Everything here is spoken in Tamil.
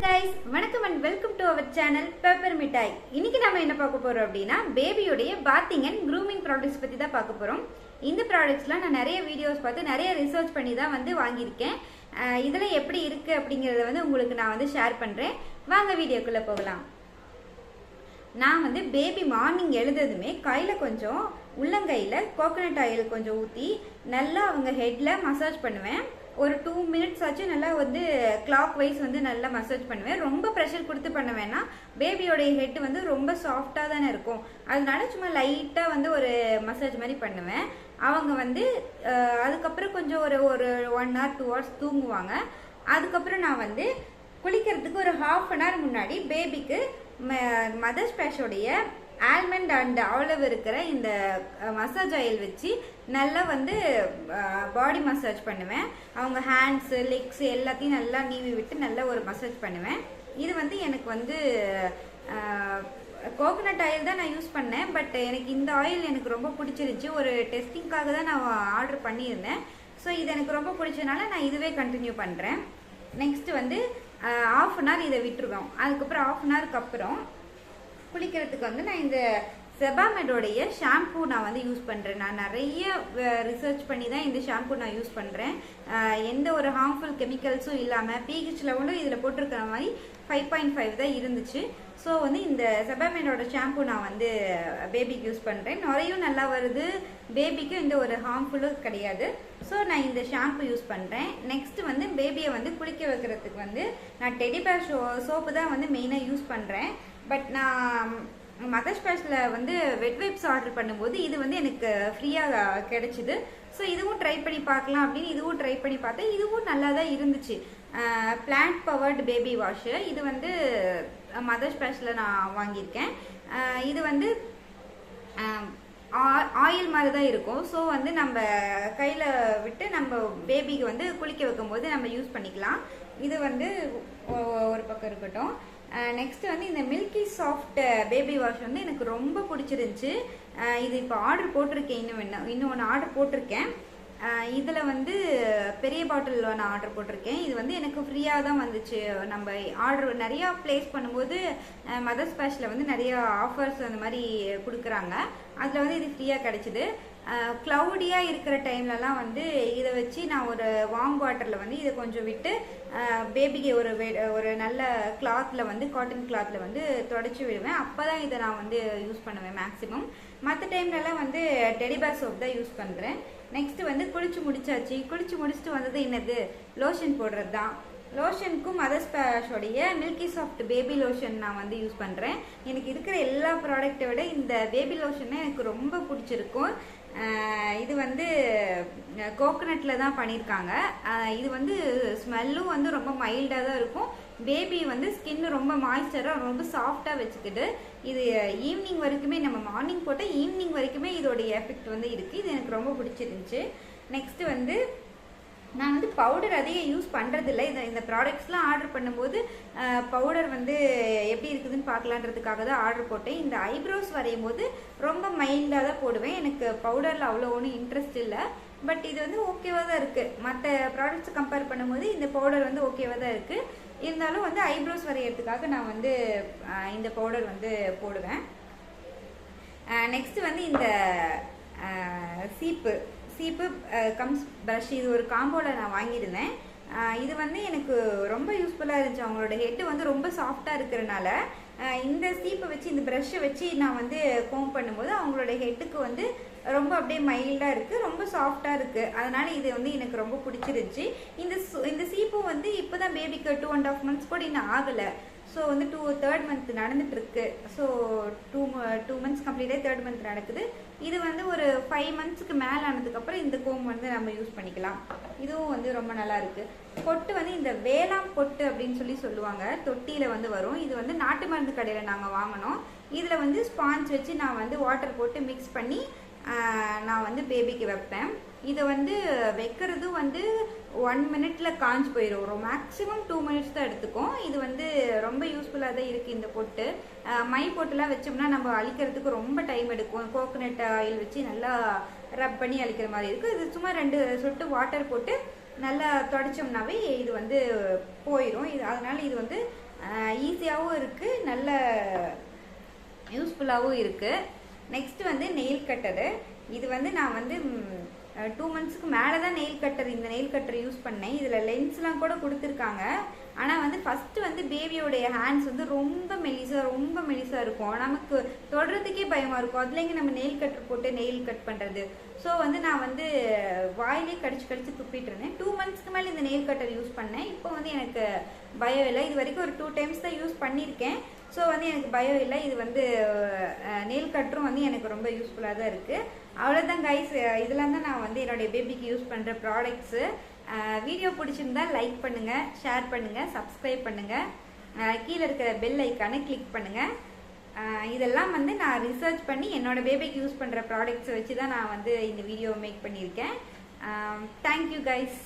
guys, வணக்கம் and welcome to our channel Pepper மிட்டாய். இன்னைக்கு நாம என்ன பார்க்க போறோம் அப்படினா பேபியோட bathing and grooming products பத்தி தான் பார்க்க போறோம். இந்த productsலாம் நான் நிறைய வீடியோஸ் பார்த்து நிறைய ரிசர்ச் பண்ணி தான் வந்து வாங்கி இருக்கேன். இதெல்லாம் எப்படி இருக்கு அப்படிங்கறத வந்து உங்களுக்கு நான் வந்து ஷேர் பண்றேன். வாங்க வீடியோக்குள்ள போகலாம். நான் வந்து பேபி மார்னிங் எழுந்ததுமே கையில கொஞ்சம் உள்ளங்கையில கோகனட் ஆயில் கொஞ்சம் ஊத்தி நல்லா அவங்க ஹெட்ல மசாஜ் பண்ணுவேன். ஒரு 2 minutes ஆச்சு நல்லா வந்து கிளாக் வைஸ் வந்து நல்லா மசாஜ் பண்ணுவேன். ரொம்ப ப்ரெஷர் கொடுத்து பண்ண வேணாம். பேபியோட ஹெட் வந்து ரொம்ப சாஃப்டா தானே இருக்கும். அதனால சும்மா லைட்டா வந்து ஒரு மசாஜ் மாதிரி பண்ணுவேன். அவங்க வந்து அதுக்கப்புறம் கொஞ்சம் ஒரு 1 hour 2 hours தூங்குவாங்க. அதுக்கப்புறம் நான் வந்து குளிக்கிறதுக்கு ஒரு 1/2 an hour முன்னாடி பேபிக்கு மதர் ஸ்பேஷோடைய ஆல்மண்ட் அண்ட் ஆலிவ் இருக்கிற இந்த மசாஜ் ஆயில் வச்சு நல்லா வந்து பாடி மசாஜ் பண்ணுவேன். அவங்க ஹேண்ட்ஸ் லெக்ஸ் எல்லாத்தையும் நல்லா நீவி விட்டு நல்லா ஒரு மசாஜ் பண்ணுவேன். இது வந்து எனக்கு வந்து கோகனட் ஆயில் தான் நான் யூஸ் பண்ணேன். பட் எனக்கு இந்த ஆயில் எனக்கு ரொம்ப பிடிச்சிருந்துச்சு. ஒரு டெஸ்டிங்காக தான் நான் ஆர்டர் பண்ணியிருந்தேன். ஸோ இது எனக்கு ரொம்ப பிடிச்சதுனால நான் இதுவே கண்டினியூ பண்ணுறேன். நெக்ஸ்ட் வந்து 1/2 an hour இதை விட்டுருவோம். அதுக்கப்புறம் 1/2 an hourக்கு அப்புறம் குளிக்கிறதுக்கு வந்து நான் இந்த செபாமெடோடைய ஷாம்பூ நான் வந்து யூஸ் பண்ணுறேன். நான் நிறைய ரிசர்ச் பண்ணி தான் இந்த ஷாம்பூ நான் யூஸ் பண்ணுறேன். எந்த ஒரு ஹார்ம்ஃபுல் கெமிக்கல்ஸும் இல்லாமல் pH லெவலும் இதில் போட்டிருக்கிற மாதிரி 5.5 தான் இருந்துச்சு. ஸோ வந்து இந்த செபாமெடோட ஷாம்பூ நான் வந்து பேபிக்கு யூஸ் பண்ணுறேன். நுரையும் நல்லா வருது, பேபிக்கும் இந்த ஒரு ஹார்ம்ஃபுல்லும் கிடையாது. ஸோ நான் இந்த ஷாம்பு யூஸ் பண்ணுறேன். நெக்ஸ்ட் வந்து பேபியை வந்து குளிக்க வைக்கிறதுக்கு வந்து நான் டெடிபேர் சோப்பு தான் வந்து மெயினாக யூஸ் பண்ணுறேன். பட் நான் மதர் ஸ்பேஷில் வந்து வெட் வைப்ஸ் ஆர்டர் பண்ணும்போது இது வந்து எனக்கு ஃப்ரீயாக கிடைச்சிது. ஸோ இதுவும் ட்ரை பண்ணி பார்க்கலாம் அப்படின்னு இதுவும் ட்ரை பண்ணி பார்த்தேன். இதுவும் நல்லா தான் இருந்துச்சு. பிளான்ட் பவர்டு பேபி வாஷு இது வந்து மதர் ஸ்பேஷில் நான் வாங்கியிருக்கேன். இது வந்து ஆயில் மாதிரி தான் இருக்கும். ஸோ வந்து நம்ம கையில் விட்டு நம்ம பேபிக்கு வந்து குளிக்க வைக்கும்போது நம்ம யூஸ் பண்ணிக்கலாம். இது வந்து ஒரு பக்கம் இருக்கட்டும். நெக்ஸ்ட் வந்து இந்த மில்கி சாஃப்ட் பேபி வாஷ் வந்து எனக்கு ரொம்ப பிடிச்சிருந்துச்சு. இது இப்போ ஆர்டர் போட்டிருக்கேன். இன்னொன்று ஆர்டர் போட்டிருக்கேன். இதில் வந்து பெரிய பாட்டில் நான் ஆர்டர் போட்டிருக்கேன். இது வந்து எனக்கு ஃப்ரீயாக தான் வந்துச்சு. நம்ம ஆர்டர் நிறையா ப்ளேஸ் பண்ணும்போது மதர் ஸ்பேஷில் வந்து நிறையா ஆஃபர்ஸ் அந்த மாதிரி கொடுக்குறாங்க. அதில் வந்து இது ஃப்ரீயாக கிடைச்சிது. க்ளவுடியாக இருக்கிற டைம்லலாம் வந்து இதை வச்சு நான் ஒரு வார்ம் வாட்டரில் வந்து இதை கொஞ்சம் விட்டு பேபிக்கு ஒரு நல்ல கிளாத்தில் வந்து காட்டன் கிளாத்தில் வந்து தொடச்சி விடுவேன். அப்போ தான் இதை நான் வந்து யூஸ் பண்ணுவேன் மேக்ஸிமம். மற்ற டைம்லலாம் வந்து டெடிபேர் சோப் தான் யூஸ் பண்ணுறேன். நெக்ஸ்ட் வந்து குளிச்சு முடிச்சாச்சு. குளிச்சு முடிச்சுட்டு வந்தது என்னது, லோஷன் போடுறது தான். லோஷனுக்கும் மதர் ஸ்பேஷோடைய மில்கி சாஃப்ட் பேபி லோஷன் நான் வந்து யூஸ் பண்ணுறேன். எனக்கு இருக்கிற எல்லா ப்ராடக்டை விட இந்த பேபி லோஷன் எனக்கு ரொம்ப பிடிச்சிருக்கும். இது வந்து கோகனட்டில் தான் பண்ணியிருக்காங்க. இது வந்து ஸ்மெல்லும் வந்து ரொம்ப மைல்டாக தான் இருக்கும். பேபி வந்து ஸ்கின்னு ரொம்ப மாய்ஸ்சராக ரொம்ப சாஃப்டாக வச்சுக்கிட்டு இது ஈவினிங் வரைக்குமே, நம்ம மார்னிங் போட்டால் ஈவினிங் வரைக்குமே இதோடைய எஃபெக்ட் வந்து இருக்குது. இது எனக்கு ரொம்ப பிடிச்சிருந்துச்சு. நெக்ஸ்ட் வந்து நான் வந்து பவுடர் அதிகம் யூஸ் பண்ணுறதில்ல. இந்த ப்ராடக்ட்ஸ்லாம் ஆர்டர் பண்ணும்போது பவுடர் வந்து எப்படி இருக்குதுன்னு பார்க்கலான்றதுக்காக தான் ஆர்டர் போட்டேன். இந்த ஐப்ரோஸ் வரையும் போது ரொம்ப மைல்டாக தான் போடுவேன். எனக்கு பவுடரில் அவ்வளோ ஒன்றும் இன்ட்ரெஸ்ட் இல்லை. பட் இது வந்து ஓகேவாக தான் இருக்குது. மற்ற ப்ராடக்ட்ஸ் கம்பேர் பண்ணும்போது இந்த பவுடர் வந்து ஓகேவாக தான் இருக்குது. இருந்தாலும் வந்து ஐப்ரோஸ் வரைகிறதுக்காக நான் வந்து இந்த பவுடர் வந்து போடுவேன். நெக்ஸ்ட் வந்து இந்த சீப்பு கம்ஸ் ப்ரஷ், இது ஒரு காம்போவில் நான் வாங்கியிருந்தேன். இது வந்து எனக்கு ரொம்ப யூஸ்ஃபுல்லாக இருந்துச்சு. அவங்களோட ஹெட்டு வந்து ரொம்ப சாஃப்டாக இருக்கிறனால இந்த சீப்பை வச்சு இந்த ப்ரஷ்ஷை வச்சு நான் வந்து கோம் பண்ணும்போது அவங்களோட ஹெட்டுக்கு வந்து ரொம்ப அப்படியே மைல்டாக இருக்குது, ரொம்ப சாஃப்டாக இருக்குது. அதனால் இது வந்து எனக்கு ரொம்ப பிடிச்சிருந்துச்சு. இந்த சீப்பும் வந்து இப்போ தான் பேபிக்கு 2.5 months கூட இன்னும் ஆகலை. ஸோ வந்து 3rd month நடந்துட்டுருக்கு. ஸோ 2 months கம்ப்ளீட்டாக 3rd month நடக்குது. இது வந்து ஒரு 5 monthsக்கு மேலே ஆனதுக்கப்புறம் இந்த கோம் வந்து நம்ம யூஸ் பண்ணிக்கலாம். இதுவும் வந்து ரொம்ப நல்லா இருக்குது. பொட்டு வந்து இந்த வேளாண் பொட்டு அப்படின்னு சொல்லுவாங்க. தொட்டியில் வந்து வரும். இது வந்து நாட்டு மருந்து கடையில் நாங்கள் வாங்கினோம். இதில் வந்து ஸ்பாஞ்ச் வச்சு நான் வந்து வாட்டர் போட்டு மிக்ஸ் பண்ணி நான் வந்து பேபிக்கு வைப்பேன். இதை வந்து வைக்கிறதும் வந்து 1 minute காஞ்சு போயிடும். ஒரு மேக்ஸிமம் 2 minutes தான் எடுத்துக்கும். இது வந்து ரொம்ப யூஸ்ஃபுல்லாக தான் இருக்குது இந்த பொட்டு. மை பொட்டுலாம் வச்சோம்னா நம்ம அழிக்கிறதுக்கு ரொம்ப டைம் எடுக்கும். கோகனட் ஆயில் வச்சு நல்லா ரப் பண்ணி அழிக்கிற மாதிரி இருக்குது. இது சும்மா 2 சொட்டு வாட்டர் போட்டு நல்லா தொடச்சோம்னாவே இது வந்து போயிடும். அதனால இது வந்து ஈஸியாகவும் இருக்குது, நல்ல யூஸ்ஃபுல்லாகவும் இருக்குது. நெக்ஸ்ட் வந்து நெயில் கட்டரு. இது வந்து நான் வந்து 2 monthsக்கு மேலே தான் இந்த நெயில் கட்டர் யூஸ் பண்ணேன். இதில் லென்ஸ்லாம் கூட கொடுத்துருக்காங்க. ஆனால் வந்து ஃபஸ்ட்டு வந்து பேபியோடைய ஹேண்ட்ஸ் வந்து ரொம்ப மெலிசாக இருக்கும். நமக்கு தொடுறதுக்கே பயமாக இருக்கும். அதுலேங்க நம்ம நெயில் கட்டர் போட்டு நெயில் கட் பண்ணுறது. ஸோ வந்து நான் வந்து வாயிலே கடிச்சு துப்பிட்டு இருந்தேன். 2 monthsக்கு மேலே இந்த நெயில் கட்டர் யூஸ் பண்ணேன். இப்போ வந்து எனக்கு பயம் இல்லை. இது வரைக்கும் ஒரு 2 times தான் யூஸ் பண்ணியிருக்கேன். ஸோ வந்து எனக்கு பயம் இல்லை. இது வந்து நெயில் கட்டரும் வந்து எனக்கு ரொம்ப யூஸ்ஃபுல்லாக தான் இருக்குது. அவ்வளோதான் கைஸ், இதெல்லாம் தான் நான் வந்து என்னுடைய பேபிக்கு யூஸ் பண்ணுற ப்ராடக்ட்ஸு. வீடியோ பிடிச்சிருந்தா லைக் பண்ணுங்கள், ஷேர் பண்ணுங்கள், சப்ஸ்கிரைப் பண்ணுங்கள், கீழே இருக்கிற பெல் ஐக்கானை கிளிக் பண்ணுங்கள். இதெல்லாம் வந்து நான் ரிசர்ச் பண்ணி என்னோட பேபிக்கு யூஸ் பண்ணுற ப்ராடக்ட்ஸை வச்சு தான் நான் வந்து இந்த வீடியோ மேக் பண்ணியிருக்கேன். Thank you guys.